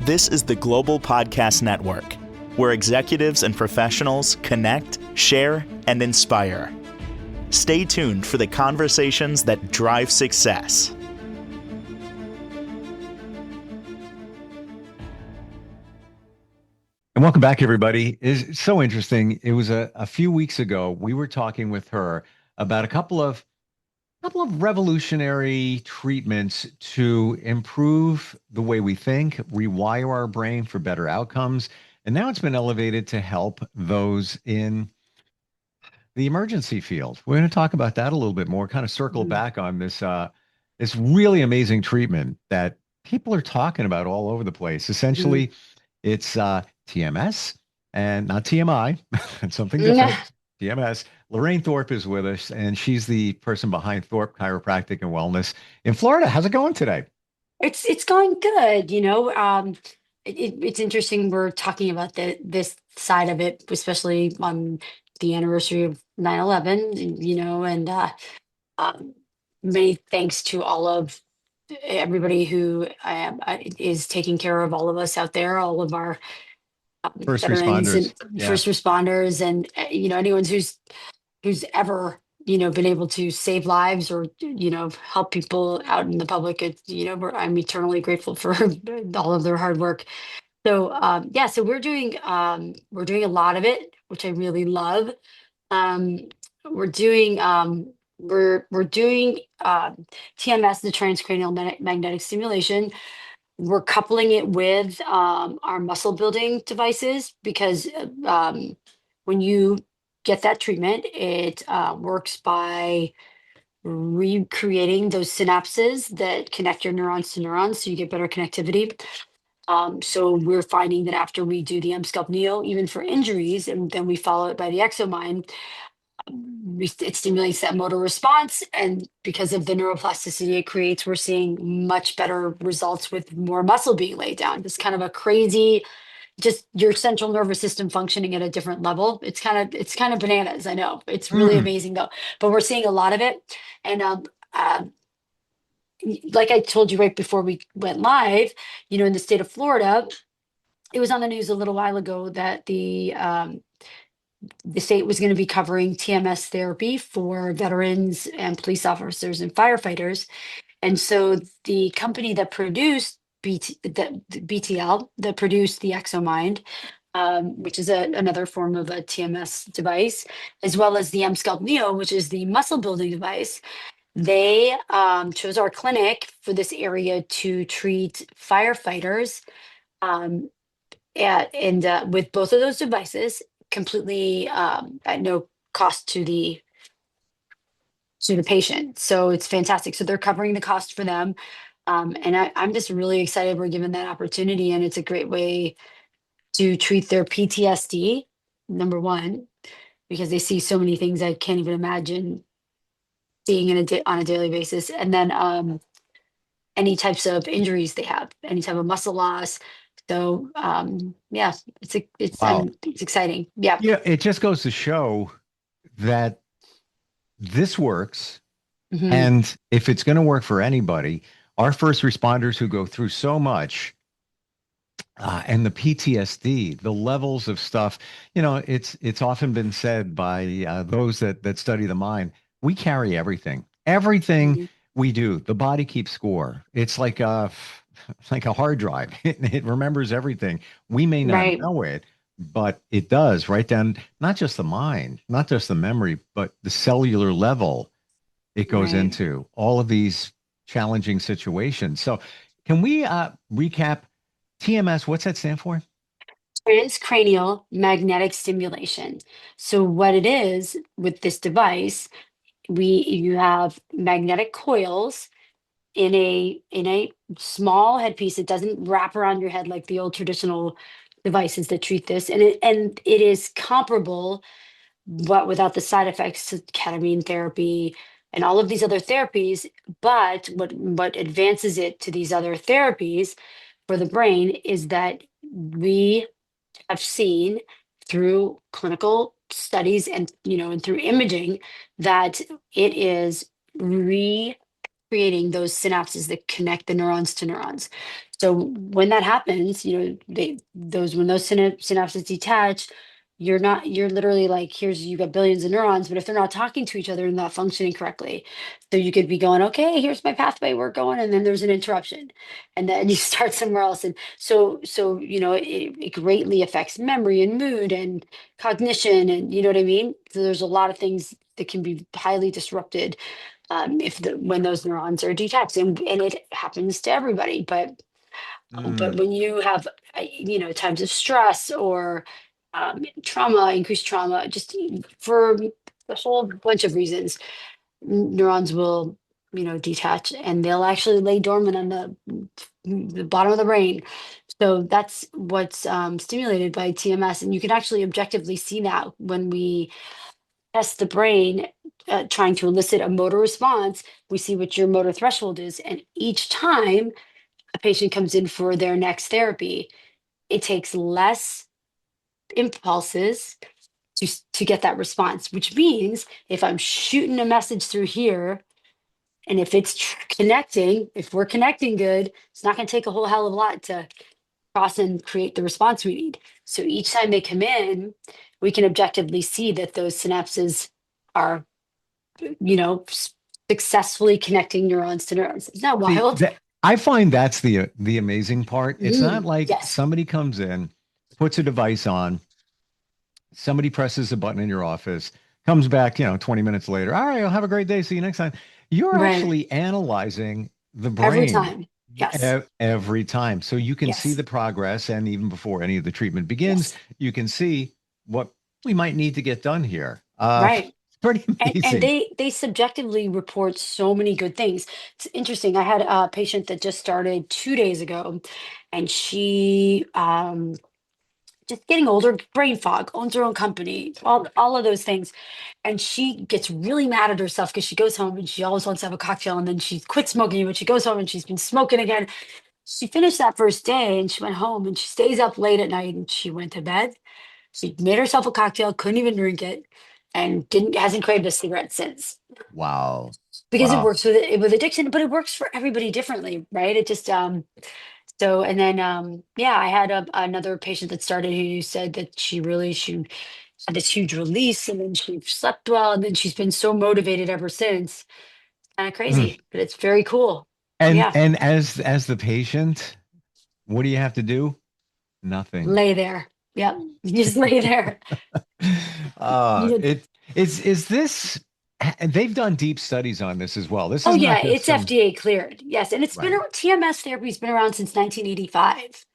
This is the Global Podcast Network, where executives and professionals connect, share, and inspire. Stay tuned for the conversations that drive success. And welcome back, everybody. It's so interesting. It was a few weeks ago, we were talking with her about a couple of revolutionary treatments to improve the way we think, rewire our brain for better outcomes. And now it's been elevated to help those in the emergency field. We're going to talk about that a little bit more, kind of circle back on this really amazing treatment that people are talking about all over the place. Essentially, it's TMS and not TMI, it's something different. TMS. Lorraine Thorpe is with us, and she's the person behind Thorpe Chiropractic and Wellness in Florida. How's it going today? It's going good, it's interesting we're talking about this side of it, especially on the anniversary of 9/11, and um, many thanks to all of everybody who is taking care of all of us out there, all of our First veterans responders. and Yeah. first responders, and anyone who's ever been able to save lives or help people out in the public. It's I'm eternally grateful for all of their hard work. So yeah, so we're doing a lot of it, which I really love. um we're doing TMS, the transcranial magnetic stimulation. We're coupling it with our muscle building devices because when you get that treatment, it works by recreating those synapses that connect your neurons to neurons, so you get better connectivity. So we're finding that after we do the M-Scalp Neo, even for injuries, and then we follow it by the ExoMind, it stimulates that motor response, and because of the neuroplasticity it creates, we're seeing much better results with more muscle being laid down. It's kind of a crazy, just your central nervous system functioning at a different level. It's kind of bananas. I know it's really Mm. amazing though, but we're seeing a lot of it. And like I told you right before we went live, in the state of Florida, it was on the news a little while ago that the state was going to be covering TMS therapy for veterans and police officers and firefighters. And so the company that produced the BTL, that produced the ExoMind, which is another form of a TMS device, as well as the M-Scalp Neo, which is the muscle building device, they chose our clinic for this area to treat firefighters. Um, and with both of those devices, completely at no cost to the patient. So it's fantastic. So they're covering the cost for them. And I'm just really excited we're given that opportunity. And it's a great way to treat their PTSD, number one, because they see so many things I can't even imagine seeing on a daily basis. And then any types of injuries they have, any type of muscle loss. So yeah, Wow. it's exciting. Yeah. Yeah, it just goes to show that this works. Hmm. And if it's going to work for anybody, our first responders who go through so much and the PTSD, the levels of stuff, it's often been said by those that study the mind, we carry everything. Everything Hmm. we do, the body keeps score. It's like a hard drive. It remembers everything. We may not Right. know it, but it does, right down, not just the mind, not just the memory, but the cellular level it goes Right. into all of these challenging situations. So, can we recap TMS? What's that stand for? Transcranial magnetic stimulation. So what it is with this device, you have magnetic coils in a small headpiece. It doesn't wrap around your head like the old traditional devices that treat this, and it is comparable, but without the side effects, to ketamine therapy and all of these other therapies. But what advances it to these other therapies for the brain is that we have seen through clinical studies and and through imaging that it is creating those synapses that connect the neurons to neurons. So when that happens, when those synapses detach, you're literally like, here's, you got billions of neurons, but if they're not talking to each other and not functioning correctly, so you could be going, okay, here's my pathway, we're going, and then there's an interruption, and then you start somewhere else. And it greatly affects memory and mood and cognition, and you know what I mean? So there's a lot of things that can be highly disrupted if when those neurons are detached, and it happens to everybody. But Mm, when you have times of stress or trauma, increased trauma, just for a whole bunch of reasons, neurons will detach, and they'll actually lay dormant on the bottom of the brain. So that's what's stimulated by TMS, and you can actually objectively see that when we test the brain, trying to elicit a motor response. We see what your motor threshold is, and each time a patient comes in for their next therapy, it takes less impulses to get that response, which means if I'm shooting a message through here, and if it's connecting, if we're connecting good, it's not going to take a whole hell of a lot to cross and create the response we need. So each time they come in, we can objectively see that those synapses are, successfully connecting neurons to neurons. Isn't that see wild? that I find that's the amazing part. It's not like Yes. somebody comes in, puts a device on, somebody presses a button in your office, comes back, 20 minutes later. All right, I'll have a great day. See you next time. You're Right. actually analyzing the Every brain time. Yes. every time. So you can see Yes. the progress. And even before any of the treatment begins, Yes. you can see what we might need to get done here. Right. Pretty And amazing. they subjectively report so many good things. It's interesting. I had a patient that just started 2 days ago, and she just getting older, brain fog, owns her own company, all of those things. And she gets really mad at herself because she goes home and she always wants to have a cocktail, and then she quit smoking, but she goes home and she's been smoking again. She finished that first day and she went home and she stays up late at night, and she went to bed. She made herself a cocktail, couldn't even drink it, and didn't hasn't craved a cigarette since, Wow. because it Wow. works with addiction, but it works for everybody differently, right? It just so and then yeah, I had another patient that started who said that she had this huge release, and then she slept well, and then she's been so motivated ever since. Kind of Mm. crazy, but it's very cool. And Yeah, and as the patient, what do you have to do? Nothing. lay there. Yep, you just lay there. You know, It is this, and they've done deep studies on this as well. This oh is yeah, not just it's some, FDA cleared. Yes, and right. TMS therapy's been around since 1985.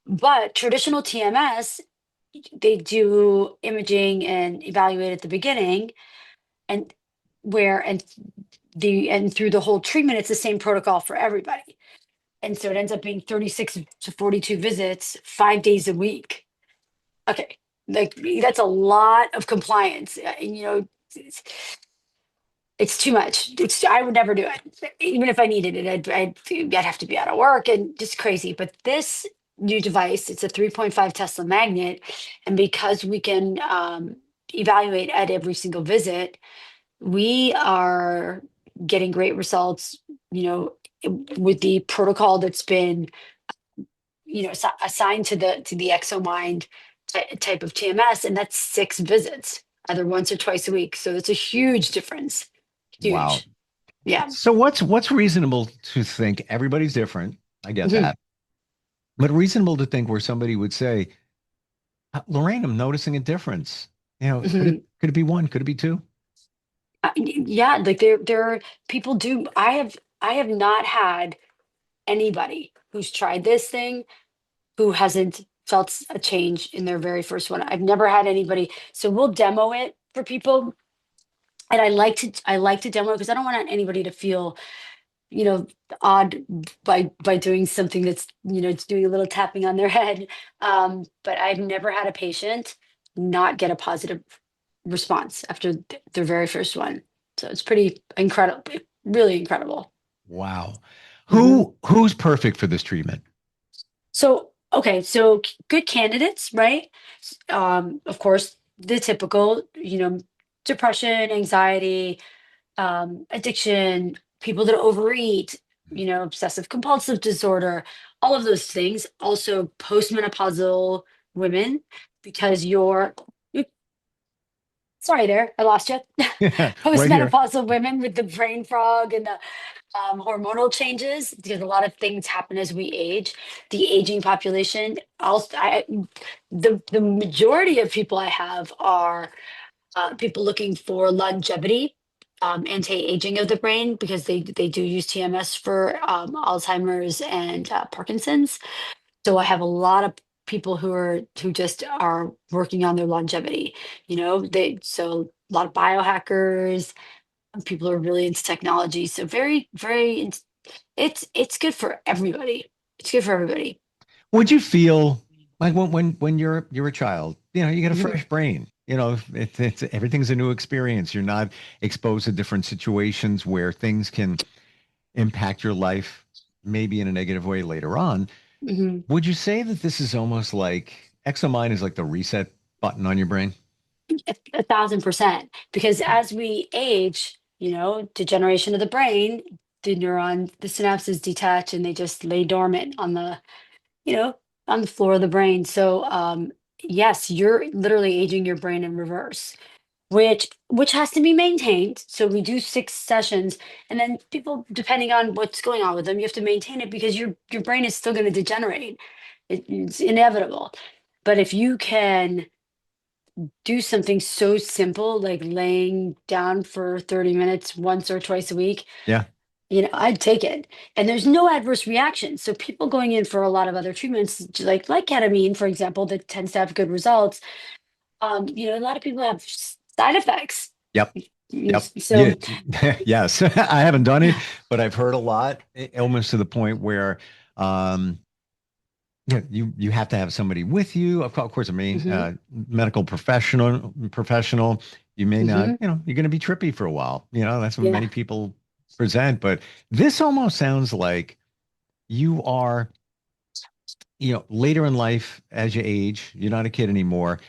But traditional TMS, they do imaging and evaluate at the beginning, and where and through the whole treatment, it's the same protocol for everybody. And so it ends up being 36 to 42 visits, 5 days a week. Okay. Like, that's a lot of compliance. And it's, it's too much. I would never do it. Even if I needed it, I'd have to be out of work and just crazy. But this new device, it's a 3.5 Tesla magnet. And because we can evaluate at every single visit, we are getting great results, you know, with the protocol that's been, assigned to the ExoMind type of TMS, and that's 6 visits, either once or twice a week. So that's a huge difference. Wow. Huge. Yeah. So what's reasonable to think? Everybody's different. I get Mhm, that. But reasonable to think where somebody would say, Lorraine, I'm noticing a difference. mhm. Could it be one? Could it be two? Yeah, like there are people do. I have not had anybody who's tried this thing who hasn't felt a change in their very first one. I've never had anybody. So we'll demo it for people, and I like to demo it because I don't want anybody to feel, you know, odd by doing something that's, it's doing a little tapping on their head. But I've never had a patient not get a positive response after their very first one. So it's pretty incredible, really incredible. Wow. Mhm. Who's perfect for this treatment? So, okay, so good candidates, right? Of course, the typical, depression, anxiety, addiction, people that overeat, obsessive compulsive disorder, all of those things. Also postmenopausal women, because sorry there, I lost you. Right here. Postmenopausal women with the brain fog and the hormonal changes, because a lot of things happen as we age. The aging population, the majority of people I have are people looking for longevity, anti-aging of the brain, because they do use TMS for Alzheimer's and Parkinson's. So I have a lot of people who just are working on their longevity. So a lot of biohackers, people are really into technology. So very, very, it's good for everybody. It's good for everybody. Would you feel like when you're a child, you get a Mhm. fresh brain, it's everything's a new experience. You're not exposed to different situations where things can impact your life maybe in a negative way later on. Mhm. Would you say that this is almost like ExoMind is like the reset button on your brain? 1,000%. Because as we age, degeneration of the brain, the synapses detach and they just lay dormant you know, on the floor of the brain. So, yes, you're literally aging your brain in reverse, which has to be maintained. So we do 6 sessions, and then people, depending on what's going on with them, you have to maintain it, because your brain is still going to degenerate. It's inevitable. But if you can do something so simple like laying down for 30 minutes once or twice a week, Yeah. I'd take it. And there's no adverse reaction. So people going in for a lot of other treatments, like ketamine, for example, that tends to have good results. A lot of people have side effects. Yep. Yep. So Yeah. Yes. I haven't done it, but I've heard a lot, almost to the point where um you have to have somebody with you. Of course, a main mhm, medical professional. You may not, mhm, you're going to be trippy for a while. That's what yeah, many people present. But this almost sounds like you are, later in life as you age, you're not a kid anymore.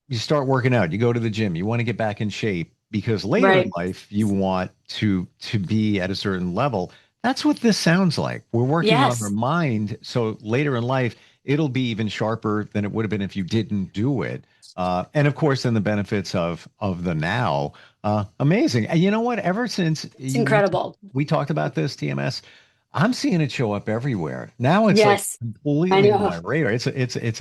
You start working out, you go to the gym, you want to get back in shape because later in right. life you want to be at a certain level. That's what this sounds like. We're working on our Yes, mind, so later in life it'll be even sharper than it would have been if you didn't do it. And of course, then the benefits of the now. Amazing. And you know what? Ever since it's incredible. we talked about this TMS, I'm seeing it show up everywhere. Now it's like Yes, I completely on know. my radar. It's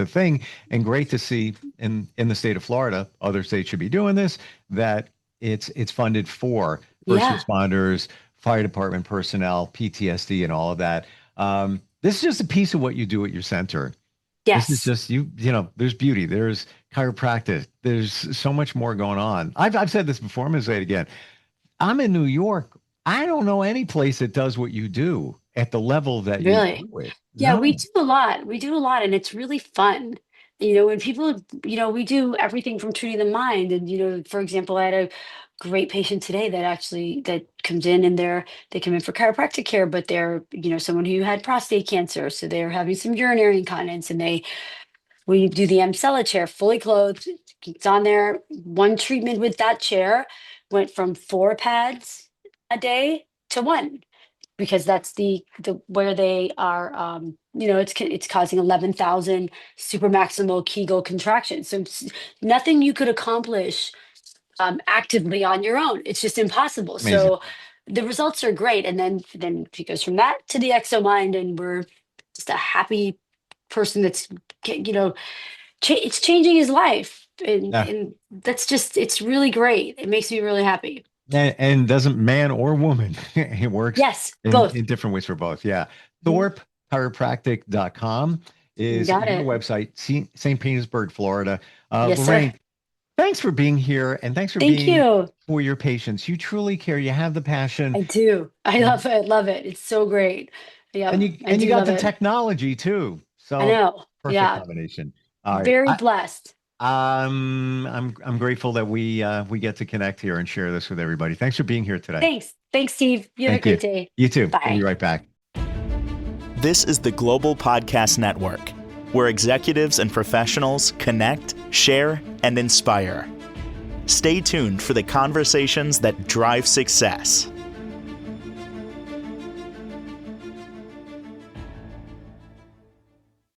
a thing, and great to see in the state of Florida. Other states should be doing this. That it's funded for first Yeah. responders, fire department personnel, PTSD, and all of that. This is just a piece of what you do at your center. This is Yes. just there's beauty, there's chiropractic, there's so much more going on. I've said this before. I'm going to say it again. I'm in New York. I don't know any place that does what you do at the level that you Really? do it. Yeah, we No. do a lot. We do a lot, and it's really fun. When people, we do everything from treating the mind. And, for example, I had a great patient today that comes in, and they come in for chiropractic care, but they're, someone who had prostate cancer. So they're having some urinary incontinence, and we do the Amsella chair, fully clothed. It's on there. One treatment with that chair went from 4 pads a day to one, because that's the where they are, it's causing 11,000 super maximal Kegel contractions. So it's nothing you could accomplish actively on your own. It's just impossible. Amazing. So the results are great, and then it goes from that to the exo mind, and we're just a happy person that's it's changing his life, and Yeah. and that's just, it's really great. It makes me really happy. And doesn't man or woman. It works Yes, both. in different ways for both. Yeah. Mhm. Thorpe chiropractic.com You is got your it. website, St. Petersburg, Florida. Yes, sir. Lorraine, thanks for being here and thanks for Thank being you. for your patients. You truly care. You have the passion I do. I and love it. Love it. It's so great. Yep, I you do got love the it. technology too. I So know. perfect Yeah. combination. All right. Very blessed. I'm grateful that we get to connect here and share this with everybody. Thanks for being here today. Thanks. Thanks, Steve. You have a Thank you. great day. You too. We'll be Bye. right back. This is the Global Podcast Network, where executives and professionals connect, share, and inspire. Stay tuned for the conversations that drive success.